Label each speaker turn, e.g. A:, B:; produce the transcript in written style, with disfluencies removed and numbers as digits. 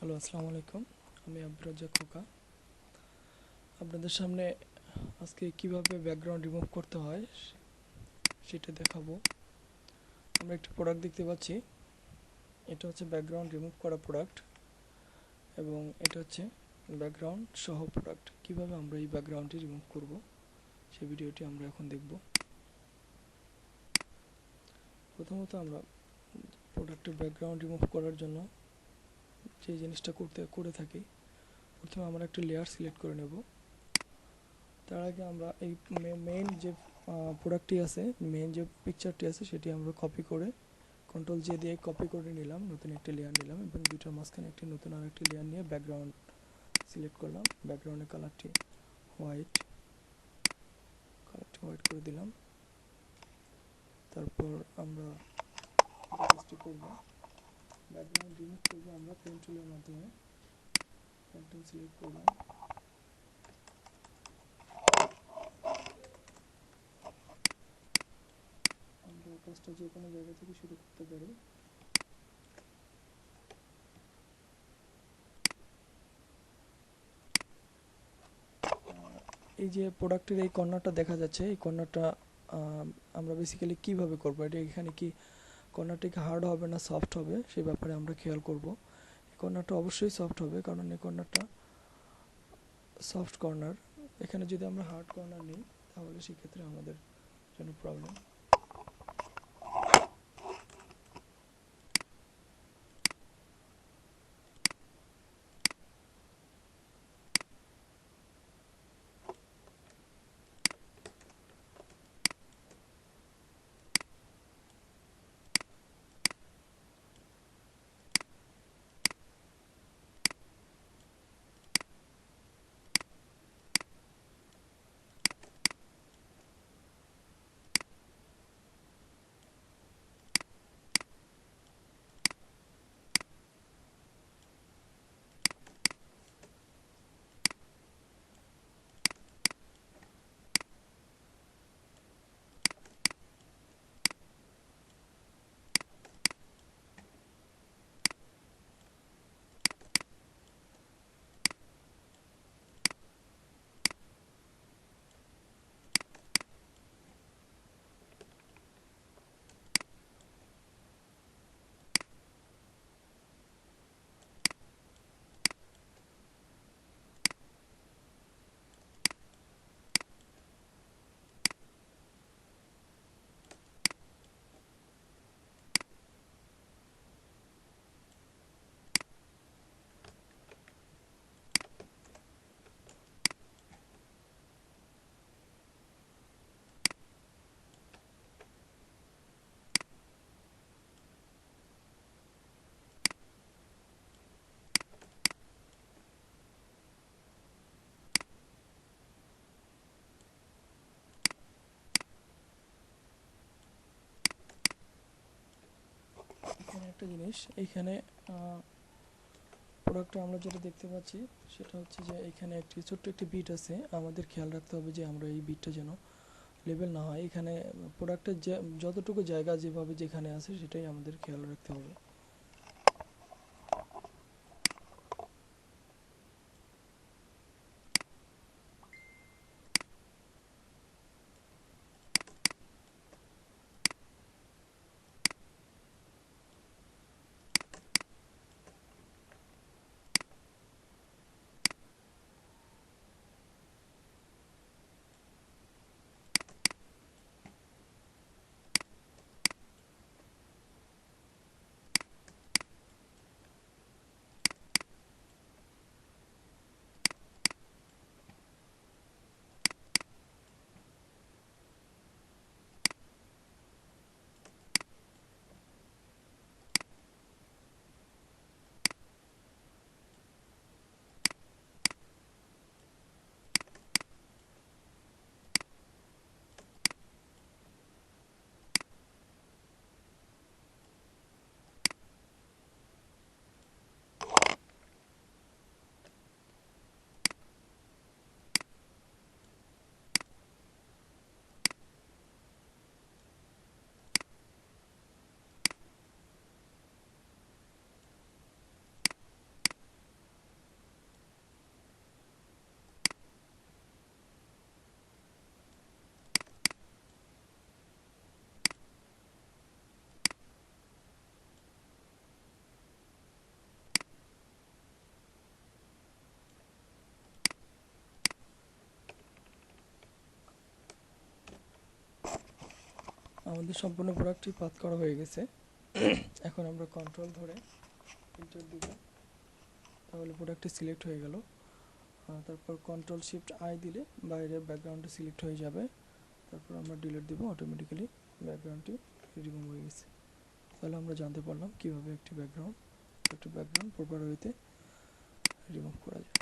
A: Hello, আসসালামু আলাইকুম। আমি আব্দুর রাজ্জাক খোকা। আপনাদের সামনে আজকে কিভাবে ব্যাকগ্রাউন্ড রিমুভ করতে হয় সেটা দেখাবো। আমরা একটি প্রোডাক্ট দেখতে পাচ্ছি। এটা হচ্ছে ব্যাকগ্রাউন্ড রিমুভ করা প্রোডাক্ট এবং এটা হচ্ছে ব্যাকগ্রাউন্ড সহ প্রোডাক্ট। কিভাবে আমরা এই ব্যাকগ্রাউন্ডটি রিমুভ করব সেই ভিডিওটি আমরা এখন দেখব। প্রথমত আমরা প্রোডাক্টের ব্যাকগ্রাউন্ড রিমুভ করার জন্য যে জিনিসটা করে থাকি, প্রথমে আমরা একটা লেয়ার সিলেক্ট করে নেব। তার আগে আমরা এই মেইন যে প্রোডাক্টটি আছে, মেইন যে পিকচারটি আছে সেটি আমরা কপি করে কন্ট্রোল জে দিয়ে কপি করে নিলাম, নতুন একটি লেয়ার নিলাম এবং দুইটার মাঝখানে একটি নতুন আরেকটি লেয়ার নিয়ে ব্যাকগ্রাউন্ড সিলেক্ট করলাম। ব্যাকগ্রাউন্ডের কালারটি হোয়াইট করে দিলাম। তারপর আমরা যে কাজটি করব, ব্যাকগ্রাউন্ড রিমুভ করব আমরা পেন টুলের মাধ্যমে। পেন টুল সিলেক্ট করলাম। আমরা কাজটা যে কোনো জায়গা থেকে শুরু করতে পারি। এই যে প্রোডাক্টের এই কর্নারটা দেখা যাচ্ছে, এই কর্নারটা আমরা বেসিক্যালি কিভাবে করব, এটা এখানে কি কর্নারটা কি হার্ড হবে না সফট হবে সেই ব্যাপারে আমরা খেয়াল করব। এই কর্নারটা অবশ্যই সফট হবে, কারণ এই কর্নারটা সফট কর্নার। এখানে যদি আমরা হার্ড কর্নার নিই তাহলে সেক্ষেত্রে আমাদের জন্য প্রবলেম। এখানে একটা জিনিস, এইখানে প্রোডাক্টটা আমরা যেটা দেখতে পাচ্ছি সেটা হচ্ছে যে এখানে একটি ছোট্ট একটি বিট আছে। আমাদের খেয়াল রাখতে হবে যে আমরা এই বিটটা যেন লেবেল না হয়। এখানে প্রোডাক্টের যে যতটুকু জায়গা যেভাবে যেখানে আছে সেটাই আমাদের খেয়াল রাখতে হবে। আমাদের সম্পূর্ণ প্রোডাক্টটি পাত করা হয়ে গেছে। এখন আমরা কন্ট্রোল ধরে এন্টার দিব, তাহলে প্রোডাক্টটি সিলেক্ট হয়ে গেল। তারপর কন্ট্রোল শিফট আই দিলে বাইরের ব্যাকগ্রাউন্ডটি সিলেক্ট হয়ে যাবে। তারপর আমরা ডিলিট দিব, অটোমেটিক্যালি ব্যাকগ্রাউন্ডটি রিমুভ হয়ে গেছে। তাহলে আমরা জানতে পারলাম কীভাবে একটি ব্যাকগ্রাউন্ড প্রপার ওয়েতে রিমুভ করা যায়।